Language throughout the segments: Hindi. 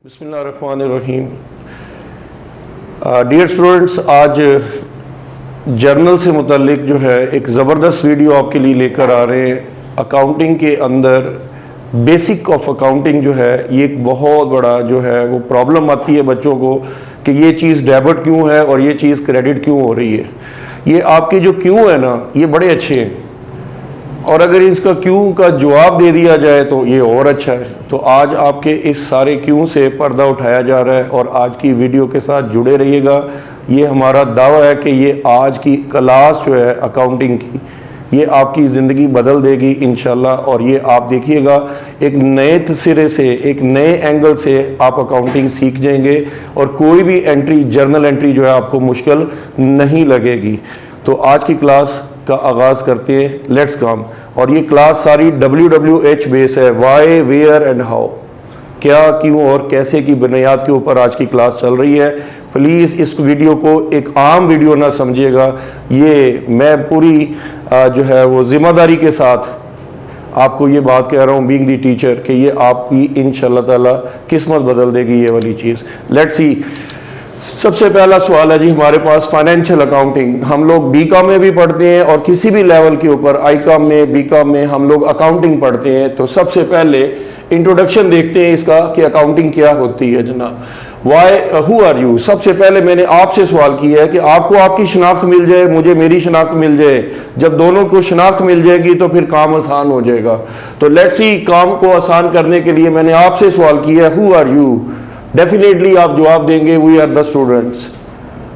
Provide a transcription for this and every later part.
बिस्मिल्लाहिर्रहमानिर्रहीम। डियर स्टूडेंट्स, आज जर्नल से मुतल्लिक जो है एक ज़बरदस्त वीडियो आपके लिए लेकर आ रहे हैं। अकाउंटिंग के अंदर बेसिक ऑफ अकाउंटिंग जो है ये एक बहुत बड़ा जो है वो प्रॉब्लम आती है बच्चों को कि ये चीज़ डेबिट क्यों है और ये चीज़ क्रेडिट क्यों हो रही है। ये आपके जो क्यों है ना, ये बड़े अच्छे हैं और अगर इसका क्यों का जवाब दे दिया जाए तो ये और अच्छा है। तो आज आपके इस सारे क्यों से पर्दा उठाया जा रहा है और आज की वीडियो के साथ जुड़े रहिएगा। ये हमारा दावा है कि ये आज की क्लास जो है अकाउंटिंग की, ये आपकी ज़िंदगी बदल देगी इंशाल्लाह। और ये आप देखिएगा एक नए सिरे से, एक नए एंगल से आप अकाउंटिंग सीख जाएंगे और कोई भी एंट्री, जर्नल एंट्री जो है आपको मुश्किल नहीं लगेगी। तो आज की क्लास का आगाज़ करते हैं, लेट्स कम। और ये क्लास सारी WWH बेस है, वाई, वेयर एंड हाउ, क्या, क्यों और कैसे की बुनियाद के ऊपर आज की क्लास चल रही है। प्लीज़ इस वीडियो को एक आम वीडियो ना समझिएगा, ये मैं पूरी जो है वो ज़िम्मेदारी के साथ आपको ये बात कह रहा हूँ, बीइंग दी टीचर, कि ये आपकी इंशाल्लाह ताला किस्मत बदल देगी ये वाली चीज़। Let's see. सबसे पहला सवाल है जी हमारे पास फाइनेंशियल अकाउंटिंग। हम लोग बीकॉम में भी पढ़ते हैं और किसी भी लेवल के ऊपर आईकॉम में, बीकॉम में हम लोग अकाउंटिंग पढ़ते हैं। तो सबसे पहले इंट्रोडक्शन देखते हैं इसका कि अकाउंटिंग क्या होती है जनाब। Why, who are you. सबसे पहले मैंने आपसे सवाल किया है कि आपको आपकी शनाख्त मिल जाए, मुझे मेरी शनाख्त मिल जाए। जब दोनों को शनाख्त मिल जाएगी तो फिर काम आसान हो जाएगा। तो लेट्स सी, काम को आसान करने के लिए मैंने आपसे सवाल किया है, हु आर यू। डेफिनेटली आप जवाब देंगे वी आर द स्टूडेंट्स।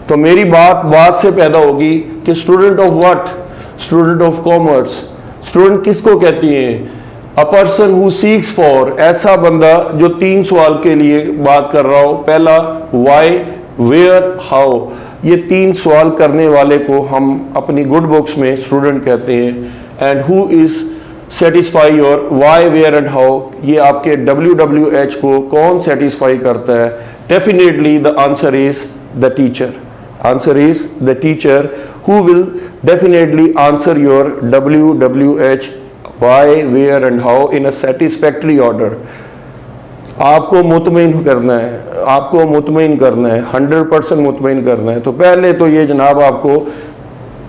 तो मेरी बात से पैदा होगी कि student of what, student of commerce. Student किसको कहती हैं? A person who seeks for, ऐसा बंदा जो तीन सवाल के लिए बात कर रहा हो। पहला वाई, वेयर, हाउ। ये तीन सवाल करने वाले को हम अपनी गुड बुक्स में स्टूडेंट कहते हैं। And who is satisfy your why, where and how, ये आपके WWH को कौन सेटिस्फाई करता है? Definitely the answer is the teacher. Answer is the teacher who will definitely answer your WWH why, where and how in a satisfactory order. आपको मुतमईन करना है, आपको मुतमईन करना है, 100% मुतमईन करना है। तो पहले तो ये जनाब आपको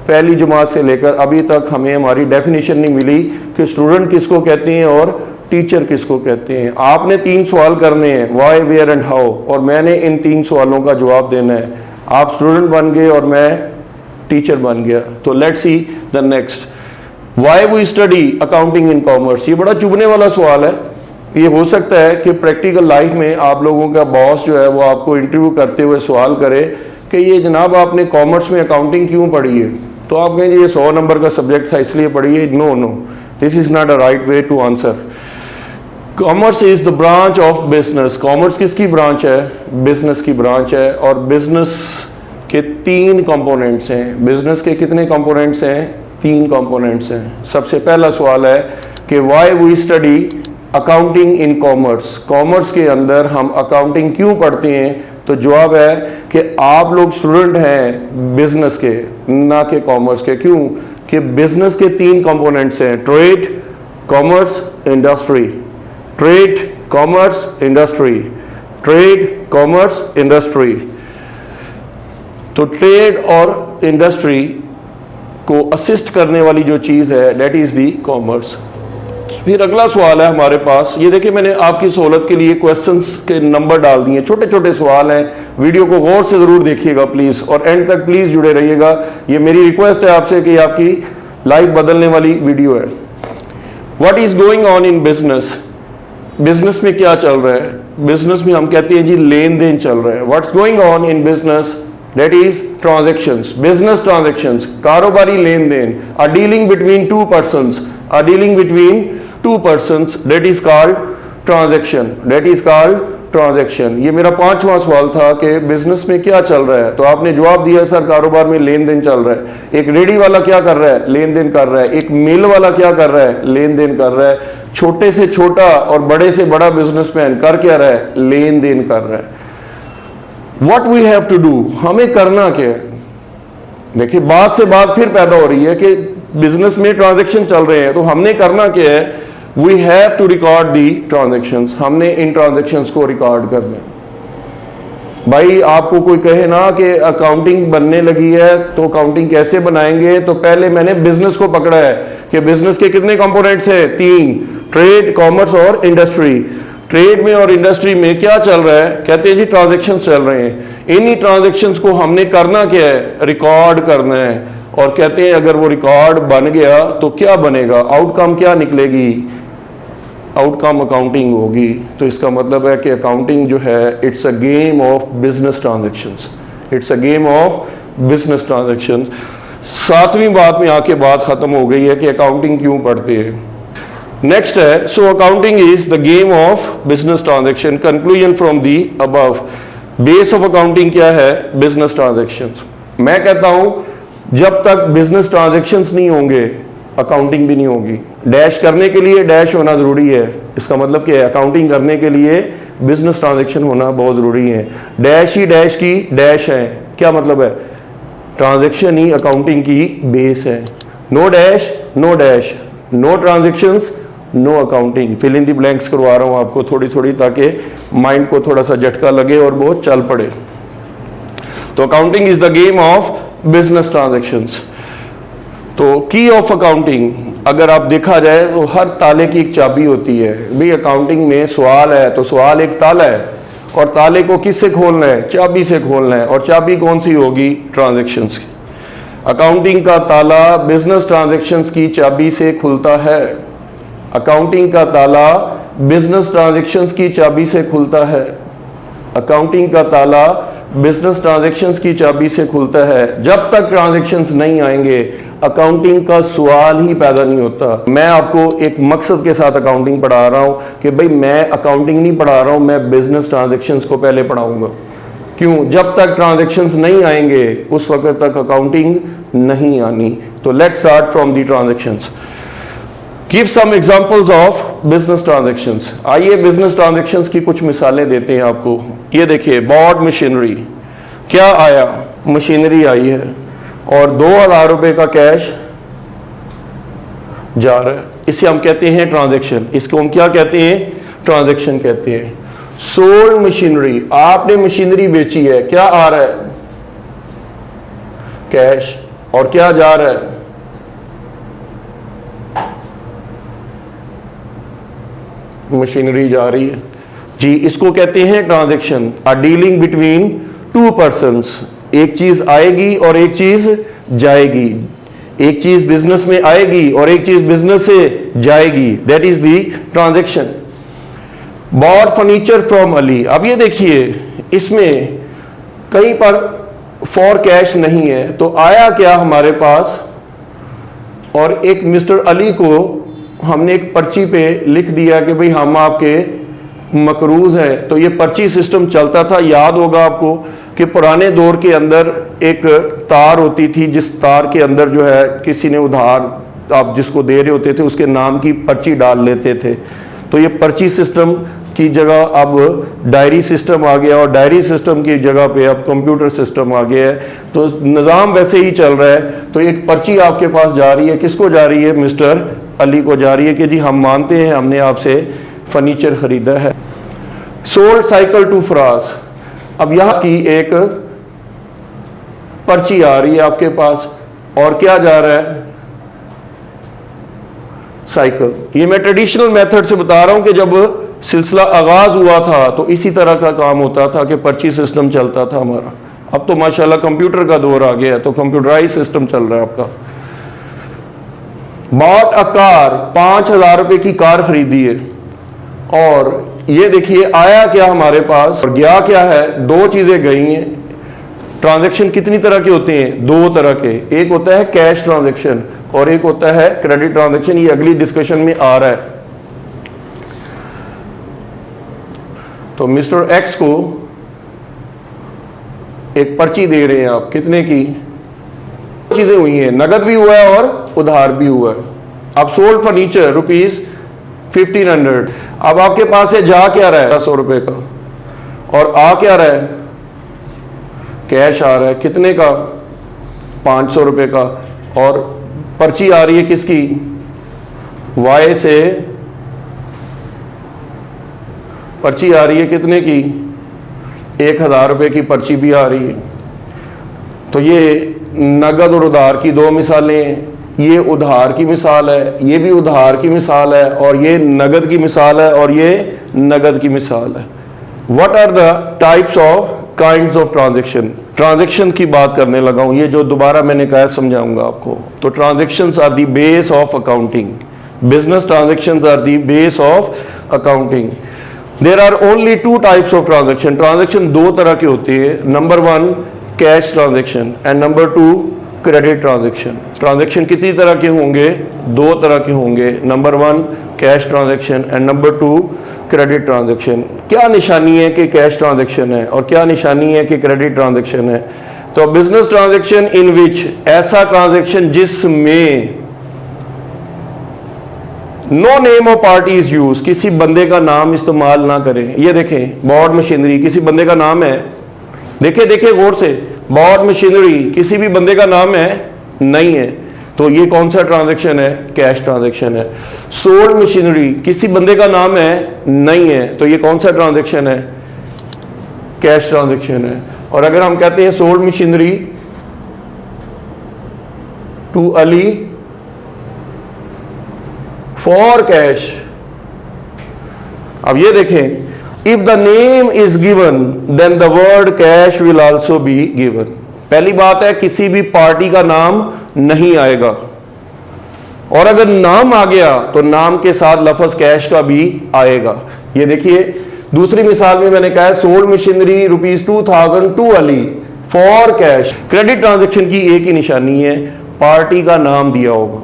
पहली जमात से लेकर अभी तक हमें हमारी डेफिनेशन नहीं मिली कि स्टूडेंट किसको कहते हैं और टीचर किसको कहते हैं। आपने तीन सवाल करने हैं, वाई, वेयर एंड हाउ, और मैंने इन तीन सवालों का जवाब देना है। आप स्टूडेंट बन गए और मैं टीचर बन गया। तो let's see the next. Why we study accounting in commerce. ये बड़ा चुभने वाला सवाल है। ये हो सकता है कि प्रैक्टिकल लाइफ में आप लोगों का बॉस जो है वो आपको इंटरव्यू करते हुए सवाल करे कि ये जनाब आपने कॉमर्स में अकाउंटिंग क्यों पढ़ी है। तो आप कहेंगे ये 100 नंबर का सब्जेक्ट था इसलिए पढ़ी है। No no, this is not a right way to answer. Commerce is the branch of business. Commerce किसकी ब्रांच है? बिजनेस की ब्रांच है। और बिजनेस के तीन कंपोनेंट्स हैं। बिजनेस के कितने कंपोनेंट्स हैं? तीन कंपोनेंट्स हैं। सबसे पहला सवाल है कि why we study accounting in commerce. Commerce के अंदर हम अकाउंटिंग क्यों पढ़ते हैं? तो जवाब है कि आप लोग स्टूडेंट हैं बिजनेस के, ना कि कॉमर्स के। क्यों? कि बिजनेस के तीन कंपोनेंट्स हैं, trade, commerce, industry. Trade, commerce, industry. Trade, commerce, industry. तो ट्रेड और इंडस्ट्री को असिस्ट करने वाली जो चीज़ है दैट इज दी कॉमर्स। फिर अगला सवाल है हमारे पास, ये देखिए मैंने आपकी सहूलत के लिए क्वेश्चंस के नंबर डाल दिए, छोटे छोटे सवाल हैं। वीडियो को गौर से ज़रूर देखिएगा प्लीज़ और एंड तक प्लीज़ जुड़े रहिएगा। ये मेरी रिक्वेस्ट है आपसे कि आपकी लाइफ बदलने वाली वीडियो है। What is going on in business. Business में क्या चल रहा है? बिजनेस में हम कहते हैं जी लेन देन चल रहा है। What's going on in business, that is transactions, business transactions, कारोबारी लेन देन, a dealing between two persons, a dealing between two persons, that is called transaction, that is called transaction. ये मेरा पांचवा सवाल था कि बिजनेस में क्या चल रहा है। तो आपने जवाब दिया सर कारोबार में लेन देन चल रहा है। एक रेडी वाला क्या कर रहा है? लेन देन कर रहा है। एक मिल वाला क्या कर रहा है? लेन देन कर रहा है। छोटे से छोटा और बड़े से बड़ा बिजनेसमैन कर क्या रहा है? लेन देन कर रहा है। What we have to do, हमें करना क्या है? देखिए बात से बात फिर पैदा हो रही है कि बिजनेस में ट्रांजैक्शन चल रहे हैं, तो हमने करना क्या है? We have to record the transactions. हमने इन ट्रांजैक्शंस को रिकॉर्ड करना है। भाई आपको कोई कहे ना कि अकाउंटिंग बनने लगी है तो अकाउंटिंग कैसे बनाएंगे, तो पहले मैंने बिजनेस को पकड़ा है कि बिजनेस के कितने कंपोनेंट्स हैं, 3, ट्रेड, कॉमर्स और इंडस्ट्री। ट्रेड में और इंडस्ट्री में क्या चल रहा है, कहते हैं जी ट्रांजैक्शंस चल रहे हैं। इन्हीं ट्रांजैक्शंस को हमने करना क्या है, रिकॉर्ड करना है। और कहते हैं अगर वो रिकॉर्ड बन गया तो क्या बनेगा, आउटकम क्या निकलेगी, आउटकम अकाउंटिंग होगी। तो इसका मतलब है कि अकाउंटिंग जो है it's a game of business transactions, it's a game of business transactions. 7वीं बात में आके बात खत्म हो गई है कि अकाउंटिंग क्यों पढ़ते हैं। नेक्स्ट है, so accounting is the game of business transaction. Conclusion from the above, base of accounting क्या है, बिजनेस ट्रांजैक्शंस। मैं कहता हूं जब तक बिजनेस ट्रांजैक्शंस नहीं होंगे अकाउंटिंग भी नहीं होगी। डैश करने के लिए डैश होना जरूरी है, इसका मतलब कि अकाउंटिंग करने के लिए बिजनेस ट्रांजैक्शन होना बहुत जरूरी है। डैश ही डैश की डैश है, क्या मतलब है, ट्रांजैक्शन ही अकाउंटिंग की बेस है। No dash no dash, no transactions no accounting. Fill in the blanks करवा रहा हूं आपको थोड़ी थोड़ी, ताकि माइंड को थोड़ा सा झटका लगे और बहुत चल पड़े। तो accounting is the game of business transactions. तो की ऑफ अकाउंटिंग अगर आप देखा जाए तो हर ताले की एक चाबी होती है। भाई अकाउंटिंग में सवाल है तो सवाल एक ताला है, और ताले को किससे खोलना है, चाबी से खोलना है। और चाबी कौन सी होगी, ट्रांजैक्शंस की। अकाउंटिंग का ताला बिजनेस ट्रांजैक्शंस की चाबी से खुलता है। अकाउंटिंग का ताला बिजनेस ट्रांजैक्शंस की चाबी से खुलता है। अकाउंटिंग का ताला बिजनेस ट्रांजैक्शंस की चाबी से खुलता है। जब तक ट्रांजैक्शंस नहीं आएंगे अकाउंटिंग का सवाल ही पैदा नहीं होता। मैं आपको एक मकसद के साथ अकाउंटिंग पढ़ा रहा हूं कि भाई मैं अकाउंटिंग नहीं पढ़ा रहा हूं, मैं बिजनेस ट्रांजैक्शंस को पहले पढ़ाऊंगा। क्यों, जब तक ट्रांजैक्शंस नहीं आएंगे उस वक्त तक अकाउंटिंग नहीं आनी। तो let's start from the transactions. Give some examples of business transactions. आइए बिजनेस ट्रांजैक्शंस की कुछ मिसालें देते हैं आपको। ये देखिए, बॉट मशीनरी, क्या आया, मशीनरी आई है और 2000 रुपए का कैश जा रहा है, इसे हम कहते हैं ट्रांजैक्शन। इसको हम क्या कहते हैं, ट्रांजैक्शन कहते हैं। सोल्ड मशीनरी, आपने मशीनरी बेची है, क्या आ रहा है, कैश, और क्या जा रहा है, मशीनरी जा रही है जी। इसको कहते हैं ट्रांजैक्शन, अ डीलिंग बिटवीन टू पर्सन्स। एक चीज आएगी और एक चीज जाएगी, एक चीज बिजनेस में आएगी और एक चीज बिजनेस से जाएगी, that is the transaction. Bought furniture from Ali. अब ये देखिए, इसमें कहीं पर फॉर कैश नहीं है, तो आया क्या हमारे पास, और एक मिस्टर अली को हमने एक पर्ची पे लिख दिया कि भाई हम आपके मकरूज हैं। तो ये पर्ची सिस्टम चलता था, याद होगा आपको कि पुराने दौर के अंदर एक तार होती थी, जिस तार के अंदर जो है किसी ने उधार आप जिसको दे रहे होते थे उसके नाम की पर्ची डाल लेते थे। तो ये पर्ची सिस्टम की जगह अब डायरी सिस्टम आ गया, और डायरी सिस्टम की जगह पे अब कंप्यूटर सिस्टम आ गया है। तो निज़ाम वैसे ही चल रहा है। तो एक पर्ची आपके पास जा रही है, किसको जा रही है, मिस्टर अली को जा रही है कि जी हम मानते हैं हमने आपसे फर्नीचर खरीदा है। Sold cycle to Faraz. अब यहां की एक पर्ची आ रही है आपके पास, और क्या जा रहा है, साइकिल। ये मैं ट्रेडिशनल मेथड से बता रहा हूं कि जब सिलसिला आगाज हुआ था तो इसी तरह का काम होता था कि पर्ची सिस्टम चलता था हमारा। अब तो माशाल्लाह कंप्यूटर का दौर आ गया है, तो कंप्यूटराइज सिस्टम चल रहा है आपका। बॉट अ कार, 5000 रुपए की कार खरीदी है, और ये देखिए आया क्या हमारे पास और गया क्या है, दो चीजें गई हैं। ट्रांजैक्शन कितनी तरह के होते हैं, दो तरह के, एक होता है कैश ट्रांजैक्शन और एक होता है क्रेडिट ट्रांजैक्शन। ये अगली डिस्कशन में आ रहा है। तो मिस्टर एक्स को एक पर्ची दे रहे हैं आप, कितने की, चीजें हुई हैं, नगद भी हुआ है और उधार भी हुआ है। अब सोल्ड फर्नीचर ₹1500। अब आपके पास है, जा क्या रहा है 100 रुपए का, और आ क्या रहा है, कैश आ रहा है, कितने का, 500 रुपए का, और पर्ची आ रही है किसकी, वाई से पर्ची आ रही है कितने की, 1,000 रुपये की पर्ची भी आ रही है। तो ये नगद और उधार की दो मिसालें हैं। ये उधार की मिसाल है, ये भी उधार की मिसाल है, और ये नगद की मिसाल है, और ये नगद की मिसाल है। What are the types of kinds of transaction? Transaction की बात करने लगा हूँ, ये जो दोबारा मैंने कहा समझाऊंगा आपको। तो transactions are the base of accounting. Business transactions are the base of accounting. There are only two types of transaction. Transaction दो तरह के होते हैं। Number 1 cash transaction and number 2 credit transaction. Transaction कितनी तरह के होंगे? दो तरह के होंगे। Number 1 cash transaction and number 2 credit transaction. क्या निशानी है कि कैश ट्रांजेक्शन है और क्या निशानी है कि क्रेडिट ट्रांजेक्शन है? तो बिजनेस ट्रांजेक्शन इन विच, ऐसा ट्रांजेक्शन जिसमें no name of party is use, किसी बंदे का नाम इस्तेमाल ना करें। ये देखें, बॉड मशीनरी किसी बंदे का नाम है, देखे गौर से, बॉड मशीनरी किसी भी बंदे का नाम है नहीं है, तो ये कौन सा ट्रांजेक्शन है? कैश ट्रांजेक्शन है। सोल्ड मशीनरी किसी बंदे का नाम है नहीं है, तो ये कौन सा ट्रांजेक्शन है? कैश ट्रांजेक्शन है। और अगर हम कहते हैं sold machinery to Ali for cash, अब ये देखें, if the name is given then the word cash will also be given. पहली बात है, किसी भी पार्टी का नाम नहीं आएगा, और अगर नाम आ गया तो नाम के साथ लफ्ज कैश का भी आएगा। ये देखिए, दूसरी मिसाल में मैंने कहा है sold machinery ₹2000 to Ali for cash. Credit transaction की एक ही निशानी है, पार्टी का नाम दिया होगा,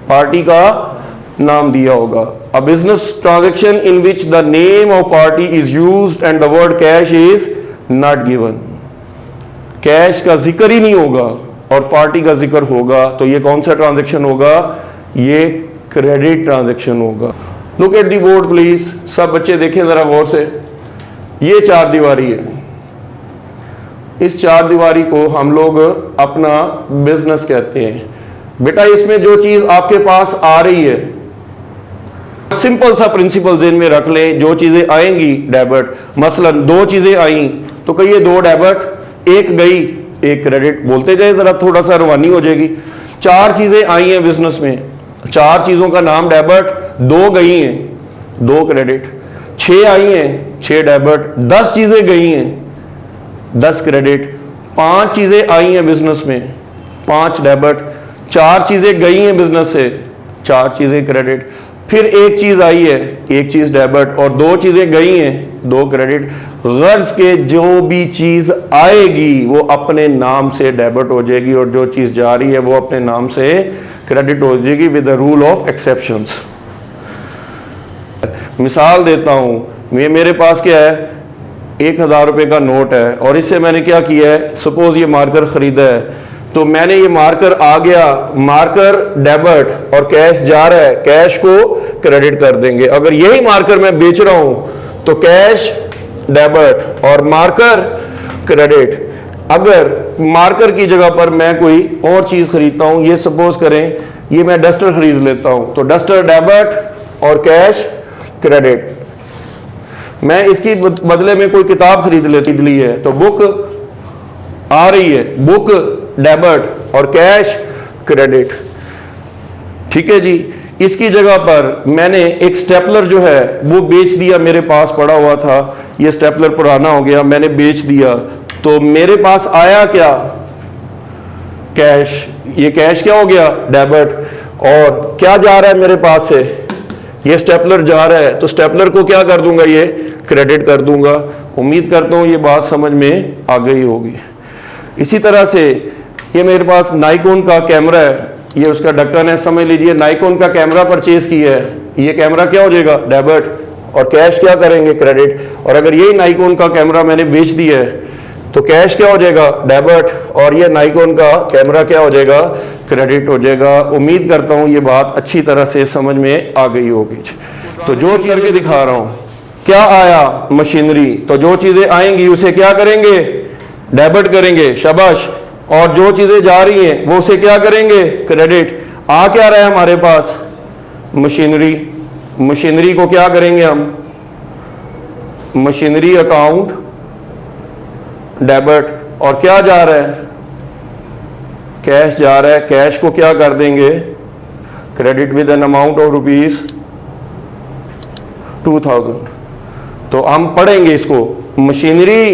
पार्टी का नाम दिया होगा। A business transaction in which the name of party is used and the word cash is not given. Cash का जिक्र ही नहीं होगा और पार्टी का जिक्र होगा, तो ये कौन सा ट्रांजेक्शन होगा? ये क्रेडिट ट्रांजेक्शन होगा। Look at the board please, सब बच्चे देखें जरा गौर से। ये चार दीवारी है, इस चार दीवारी को हम लोग अपना बिजनेस कहते हैं। बेटा इसमें जो चीज आपके पास आ रही है, सिंपल सा प्रिंसिपल जेन में रख लें, जो चीजें आएंगी डेबिट, मसलन दो चीजें आई तो कहिए 2 डेबिट, एक गई एक क्रेडिट, बोलते जाए जरा थोड़ा सा रवानी हो जाएगी। 4 चीजें आई हैं बिजनेस में, 4 चीजों का नाम डेबिट, 2 गई हैं 2 क्रेडिट, 6 आई हैं 6 डेबिट, 10 चीजें गई हैं 10 क्रेडिट, 5 चीजें आई हैं बिजनेस में 5 डेबिट, 4 चीजें गई हैं बिजनेस से 4 चीजें क्रेडिट, फिर एक चीज आई है 1 चीज डेबिट, और 2 चीजें गई हैं 2 क्रेडिट। गर्ज के जो भी चीज आएगी वो अपने नाम से डेबिट हो जाएगी, और जो चीज जा रही है वो अपने नाम से क्रेडिट हो जाएगी with the rule of exceptions. मिसाल देता हूं, मेरे पास क्या है, 1000 रुपए का नोट है, और इससे मैंने क्या किया है, सपोज ये मार्कर खरीदा है, तो मैंने ये मार्कर आ गया, मार्कर डेबिट और कैश जा रहा है, कैश को क्रेडिट कर देंगे। अगर यही मार्कर मैं बेच रहा हूं तो कैश डेबिट और मार्कर क्रेडिट। अगर मार्कर की जगह पर मैं कोई और चीज खरीदता हूं, ये सपोज करें ये मैं डस्टर खरीद लेता हूं, तो डस्टर डेबिट और कैश क्रेडिट। मैं इसकी बदले में कोई किताब खरीद ली है, तो बुक आ रही है, बुक डेबिट और कैश क्रेडिट। ठीक है जी। इसकी जगह पर मैंने एक स्टेपलर जो है वो बेच दिया, मेरे पास पड़ा हुआ था, ये स्टेपलर पुराना हो गया, मैंने बेच दिया, तो मेरे पास आया क्या, कैश। ये कैश क्या हो गया, डेबिट, और क्या जा रहा है मेरे पास से, ये स्टेपलर जा रहा है, तो स्टेपलर को क्या कर दूंगा, ये क्रेडिट कर दूंगा। उम्मीद करता हूं ये बात समझ में आ गई होगी। इसी तरह से ये मेरे पास नाइकोन का कैमरा है, ये उसका ढक्कन है, समझ लीजिए नाइकोन का कैमरा परचेज किया है, ये कैमरा क्या हो जाएगा, डेबिट, और कैश क्या करेंगे, क्रेडिट। और अगर यही नाइकोन का कैमरा मैंने बेच दिया है तो कैश क्या हो जाएगा, डेबिट, और ये नाइकोन का कैमरा क्या हो जाएगा, क्रेडिट हो जाएगा। उम्मीद करता हूं ये बात अच्छी तरह से समझ में आ गई होगी। तो जो चीज करके दिखा रहा हूं, क्या आया, मशीनरी, तो जो चीजें आएंगी उसे क्या करेंगे, डेबिट करेंगे, शाबाश, और जो चीजें जा रही हैं वो उसे क्या करेंगे, क्रेडिट। आ क्या रहा है हमारे पास, मशीनरी, मशीनरी को क्या करेंगे हम, मशीनरी अकाउंट डेबिट, और क्या जा रहा है, कैश जा रहा है। कैश को क्या कर देंगे, credit with an amount of ₹2000। तो हम पढ़ेंगे इसको, मशीनरी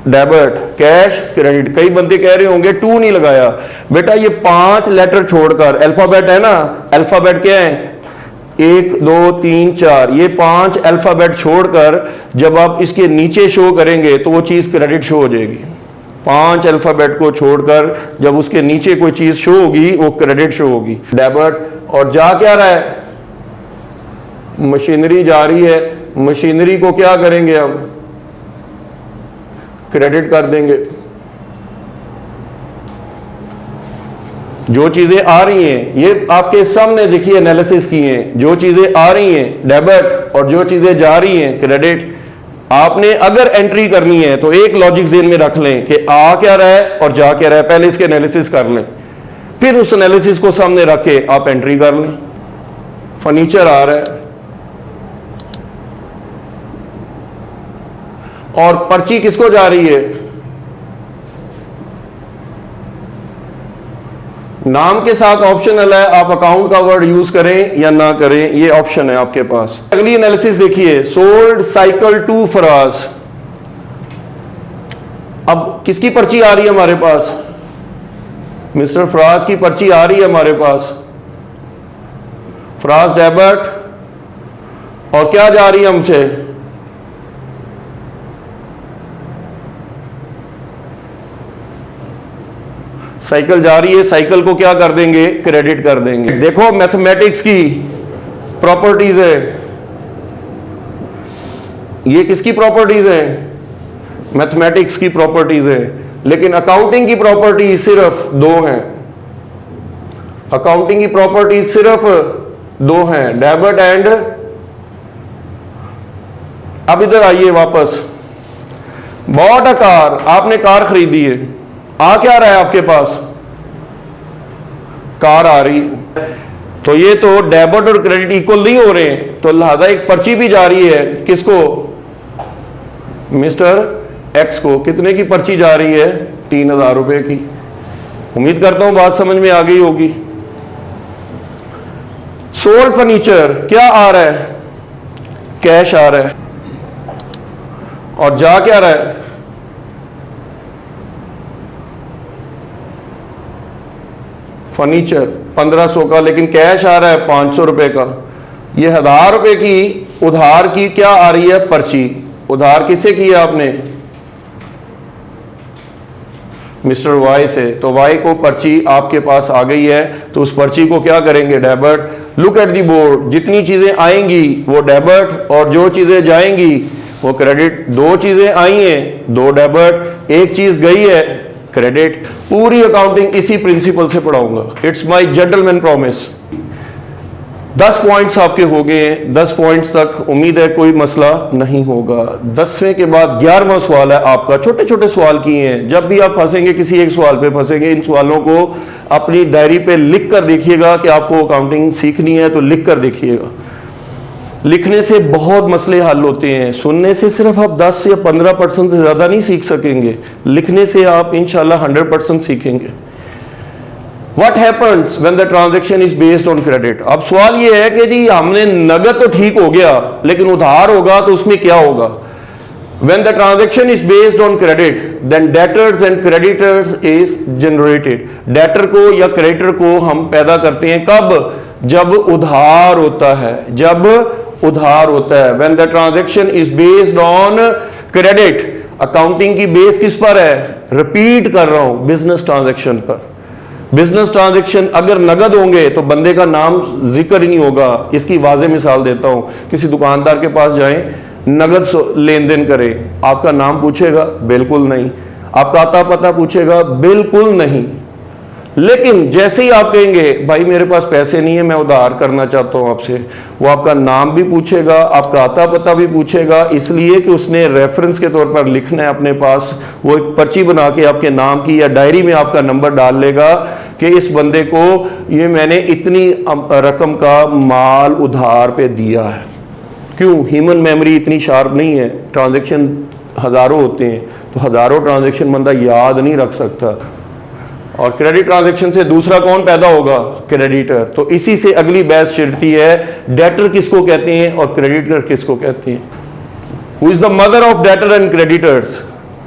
डेबिट, कैश क्रेडिट। कई बंदे कह रहे होंगे 2 नहीं लगाया, बेटा ये 5 लेटर छोड़कर, अल्फाबेट है ना, अल्फाबेट क्या है, 1 2 3 4, ये 5 अल्फाबेट छोड़कर जब आप इसके नीचे शो करेंगे तो वो चीज क्रेडिट शो हो जाएगी। 5 अल्फाबेट को छोड़कर जब उसके नीचे कोई चीज शो होगी वो क्रेडिट शो होगी, डेबिट। और जा क्या रहा है, मशीनरी जा रही है, मशीनरी को क्या करेंगे हम, क्रेडिट कर देंगे। जो चीजें आ रही हैं, ये आपके सामने देखिए एनालिसिस की हैं, जो चीजें आ रही हैं डेबिट और जो चीजें जा रही हैं क्रेडिट। आपने अगर एंट्री करनी है तो एक लॉजिक ज़हन में रख लें कि आ क्या रहा है और जा क्या रहा है, पहले इसके एनालिसिस कर लें, फिर उस एनालिसिस को सामने रख के आप एंट्री कर लें। फर्नीचर आ रहा है और पर्ची किसको जा रही है, नाम के साथ ऑप्शनल है, आप अकाउंट का वर्ड यूज करें या ना करें, ये ऑप्शन है आपके पास। अगली एनालिसिस देखिए, सोल्ड साइकिल टू फराज। अब किसकी पर्ची आ रही है हमारे पास, मिस्टर फराज की पर्ची आ रही है हमारे पास, फराज डेबिट, और क्या जा रही है हमसे, साइकिल जा रही है, साइकिल को क्या कर देंगे, क्रेडिट कर देंगे। देखो मैथमेटिक्स की प्रॉपर्टीज है, ये किसकी प्रॉपर्टीज है, मैथमेटिक्स की प्रॉपर्टीज है, लेकिन अकाउंटिंग की प्रॉपर्टी सिर्फ 2 हैं। अकाउंटिंग की प्रॉपर्टी सिर्फ 2 हैं, डेबिट एंड। अब इधर आइए वापस, बॉट अ कार, आपने कार खरीदी है, आ क्या रहा है आपके पास, कार आ रही, तो ये तो डेबिट और क्रेडिट इक्वल नहीं हो रहे हैं, तो लिहाजा एक पर्ची भी जा रही है, किसको, मिस्टर एक्स को। कितने की पर्ची जा रही है, 3000 रुपए की। उम्मीद करता हूं बात समझ में आ गई होगी। सोल्ड फर्नीचर, क्या आ रहा है, कैश आ रहा है, और जा क्या रहा है, फर्नीचर 1500 का, लेकिन कैश आ रहा है 500 रुपए का। ये 1000 रुपए की उधार की क्या आ रही है, पर्ची। उधार किससे की है आपने, मिस्टर वाई से, तो वाई को पर्ची आपके पास आ गई है, तो उस पर्ची को क्या करेंगे, debit. Look at the board, जितनी चीजें आएंगी वो डेबिट और जो चीजें जाएंगी वो क्रेडिट। 2 चीजें आई हैं, 2 डेबिट, एक चीज गई है क्रेडिट। पूरी अकाउंटिंग इसी प्रिंसिपल से पढ़ाऊंगा, it's my gentleman promise. 10 points आपके हो गए हैं, 10 पॉइंट्स तक उम्मीद है कोई मसला नहीं होगा। 10वें के बाद 11वां सवाल है आपका, छोटे छोटे सवाल किए हैं, जब भी आप फंसेंगे किसी एक सवाल पे फंसेंगे, इन सवालों को अपनी डायरी पे लिख कर देखिएगा कि आपको अकाउंटिंग सीखनी है तो लिख कर देखिएगा। लिखने से बहुत मसले हल होते हैं, सुनने से सिर्फ आप 10 या 15% से ज़्यादा नहीं सीख सकेंगे, लिखने से आप इंशाल्लाह 100% सीखेंगे। What happens when the transaction is based on credit? अब सवाल ये है कि जी हमने नगद तो ठीक हो गया, लेकिन उधार होगा तो उसमें क्या होगा। When the transaction is based on credit, then debtors and creditors is generated. Debtor को या creditor को हम पैदा करते हैं कब, जब उधार होता है, जब उधार होता है। When the transaction is based on credit, accounting की बेस किस पर है, रिपीट कर रहा हूं, बिजनेस ट्रांजैक्शन पर। बिजनेस ट्रांजैक्शन अगर नगद होंगे तो बंदे का नाम जिक्र ही नहीं होगा। इसकी वाज़ेह मिसाल देता हूं, किसी दुकानदार के पास जाएं, नगद लेन देन करें, आपका नाम पूछेगा, बिल्कुल नहीं। आपका आता पता पूछेगा, बिल्कुल नहीं। लेकिन जैसे ही आप कहेंगे भाई मेरे पास पैसे नहीं है, मैं उधार करना चाहता हूं आपसे, वो आपका नाम भी पूछेगा, आपका आता पता भी पूछेगा, इसलिए कि उसने रेफरेंस के तौर पर लिखना है अपने पास। वो एक पर्ची बना के आपके नाम की या डायरी में आपका नंबर डाल लेगा कि इस बंदे को ये मैंने इतनी रकम का माल उधार पे दिया है। क्यों, ह्यूमन मेमोरी इतनी शार्प नहीं है, ट्रांजैक्शन हज़ारों होते हैं, तो हज़ारों ट्रांजैक्शन बंदा याद नहीं रख सकता। और क्रेडिट ट्रांजैक्शन से दूसरा कौन पैदा होगा? क्रेडिटर। तो इसी से अगली बहस छिड़ती है, डेटर किसको कहते हैं और क्रेडिटर किसको कहते हैं। Who is the mother of debtor and creditors?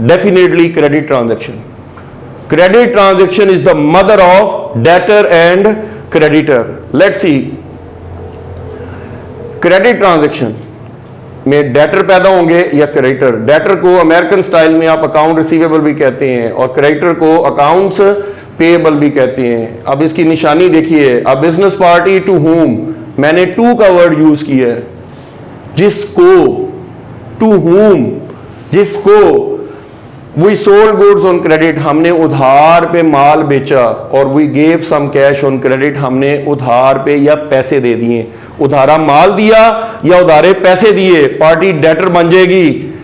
Definitely credit transaction. Credit transaction is the mother of debtor and creditor. Let's see, credit transaction में डेटर पैदा होंगे या क्रेडिटर। डेटर को अमेरिकन स्टाइल में आप अकाउंट रिसीवेबल भी कहते हैं और क्रेडिटर को अकाउंट्स पेएबल भी कहते हैं। अब इसकी निशानी देखिए, अ बिजनेस पार्टी टू हुम, मैंने टू का वर्ड यूज किया है, जिसको, टू हुम, जिसको। We sold goods on credit, हमने उधार पे माल बेचा। और we gave some cash on credit, हमने उधार पे या पैसे दे दिए। उधारा माल दिया या उधारे पैसे दिए, पार्टी डेटर बन जाएगी।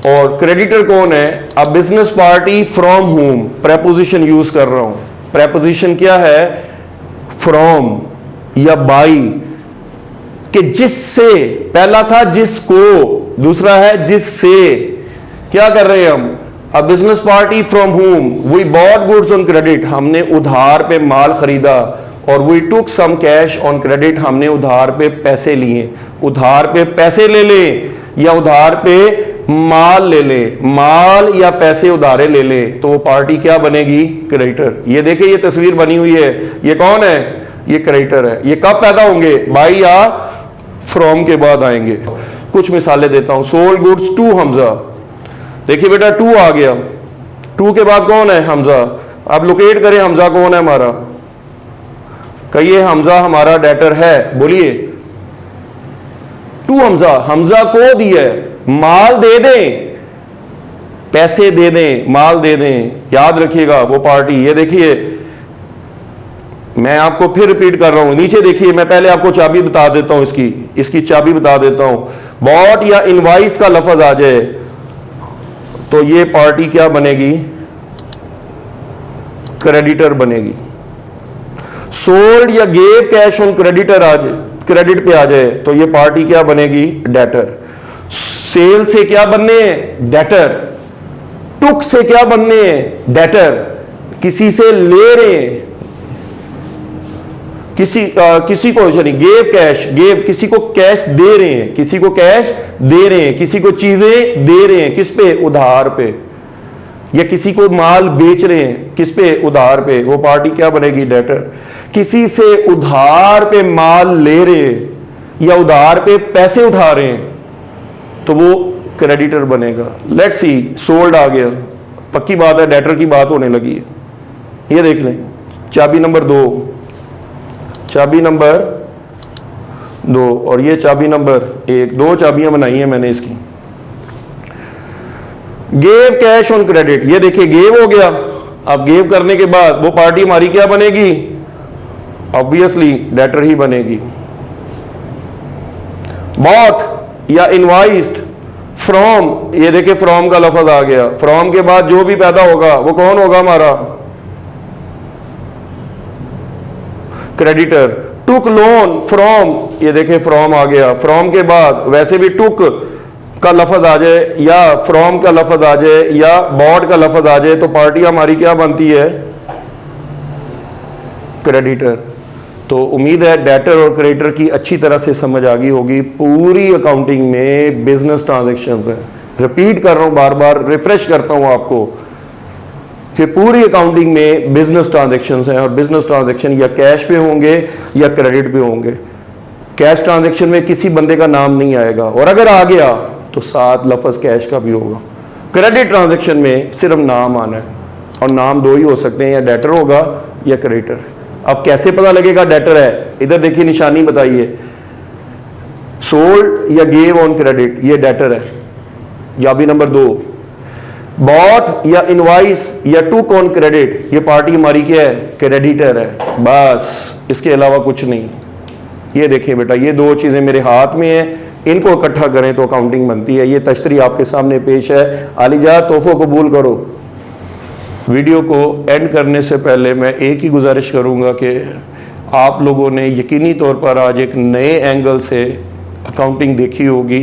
और क्रेडिटर कौन है? अ business party from home, preposition use कर रहा हूं। प्रेपोजिशन क्या है? फ्रॉम या बाई, कि जिससे, पहला था जिसको, दूसरा है जिससे। क्या कर रहे हैं हम? A business party from whom we bought goods on credit, हमने उधार पे माल खरीदा। और we took some cash on credit, हमने उधार पे पैसे लिए। उधार पे पैसे ले लें या उधार पे माल ले ले, माल या पैसे उधारे ले ले, तो वो पार्टी क्या बनेगी? क्रेडिटर। ये देखिए, ये तस्वीर बनी हुई है, ये कौन है? ये क्रेडिटर है। ये कब पैदा होंगे? बाई या फ्रॉम के बाद आएंगे। कुछ मिसालें देता हूं। सोल्ड गुड्स टू हमजा, देखिए बेटा टू आ गया, टू के बाद कौन है? हमजा। अब लोकेट करें हमजा कौन है हमारा, कहिए हमजा हमारा डेटर है, बोलिए। टू हमजा, हमजा को दिया है, माल दे दें, पैसे दे दें, माल दे दें, याद रखिएगा वो पार्टी। ये देखिए, मैं आपको फिर रिपीट कर रहा हूं, नीचे देखिए, मैं पहले आपको चाबी बता देता हूं, इसकी चाबी बता देता हूं। बॉट या इनवाइस का लफ्ज आ जाए तो ये पार्टी क्या बनेगी? क्रेडिटर बनेगी। सोल्ड या गेव कैश ऑन क्रेडिटर आ जाए, क्रेडिट पे आ जाए तो ये पार्टी क्या बनेगी? डेटर। सेल से क्या बनने हैं? डेटर। टुक से क्या बनने हैं? डेटर। किसी से ले रहे हैं, किसी को, यानी गेव कैश, गेव किसी को कैश दे रहे हैं, किसी को कैश दे रहे हैं, किसी को चीजें दे रहे हैं, किस पे? उधार पे। या किसी को माल बेच रहे हैं, किस पे? उधार पे, वो पार्टी क्या बनेगी? डेटर। किसी से उधार पे माल ले रहे हैं या उधार पे पैसे उठा रहे हैं तो वो क्रेडिटर बनेगा। लेट्स सी, सोल्ड आ गया, पक्की बात है डेटर की बात होने लगी है। ये देख लें, चाबी नंबर 2, चाबी नंबर 2 और ये चाबी नंबर 1, 2 चाबियां बनाई हैं मैंने इसकी। गेव कैश ऑन क्रेडिट, ये देखिए गेव हो गया। अब गेव करने के बाद वो पार्टी हमारी क्या बनेगी? ऑब्वियसली डेटर ही बनेगी। बॉट या इनवाइस्ड फ्रॉम, ये देखिए फ्रॉम का लफ्ज आ गया। फ्रॉम के बाद जो भी पैदा होगा वो कौन होगा? हमारा क्रेडिटर। टुक लोन फ्रॉम, ये देखिए फ्रॉम आ गया। फ्रॉम के बाद वैसे भी टुक का लफ्ज आ जाए या फ्रॉम का लफ्ज आ जाए या बॉट का लफ्ज आ जाए तो पार्टी हमारी क्या बनती है? क्रेडिटर। तो उम्मीद है डेटर और क्रेडिटर की अच्छी तरह से समझ आ गई होगी। पूरी अकाउंटिंग में बिजनेस ट्रांजैक्शंस है, रिपीट कर रहा हूं, बार बार रिफ्रेश करता हूं आपको कि पूरी अकाउंटिंग में बिजनेस ट्रांजैक्शंस हैं और बिजनेस ट्रांजैक्शन या कैश पे होंगे या क्रेडिट पे होंगे। कैश ट्रांजैक्शन में किसी बंदे का नाम नहीं आएगा और अगर आ गया तो साथ लफ्ज कैश का भी होगा। क्रेडिट ट्रांजैक्शन में सिर्फ नाम आना है और नाम 2 ही हो सकते हैं, या डेटर होगा या क्रेडिटर। अब कैसे पता लगेगा डेटर है? इधर देखिए निशानी बताइए, सोल्ड या गेव ऑन क्रेडिट, ये डेटर है। चाबी नंबर 2, बॉट या इनवाइस या टुक ऑन क्रेडिट, ये पार्टी हमारी क्या है? क्रेडिटर है, बस इसके अलावा कुछ नहीं। ये देखिए बेटा, ये 2 चीजें मेरे हाथ में है, इनको इकट्ठा करें तो अकाउंटिंग बनती है। ये तशरीह आपके सामने पेश है। आलिजा तोहफो कबूल करो। वीडियो को एंड करने से पहले मैं एक ही गुजारिश करूंगा कि आप लोगों ने यकीनी तौर पर आज एक नए एंगल से अकाउंटिंग देखी होगी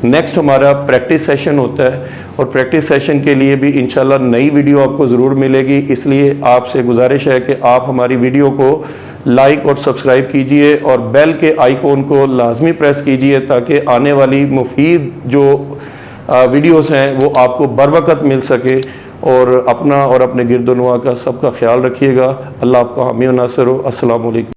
नेक्स्ट हमारा प्रैक्टिस सेशन होता है और प्रैक्टिस सेशन के लिए भी इंशाल्लाह नई वीडियो आपको ज़रूर मिलेगी। इसलिए आपसे गुजारिश है कि आप हमारी वीडियो को लाइक और सब्सक्राइब कीजिए और बेल के आइकॉन को लाजमी प्रेस कीजिए ताकि आने वाली मुफीद जो वीडियोस हैं वो आपको बर वक़्त मिल सके। और अपना और अपने गिरदोनवा का सबका ख्याल रखिएगा। अल्लाह आपका हामी व नासिर हो। अस्सलामु अलैकुम।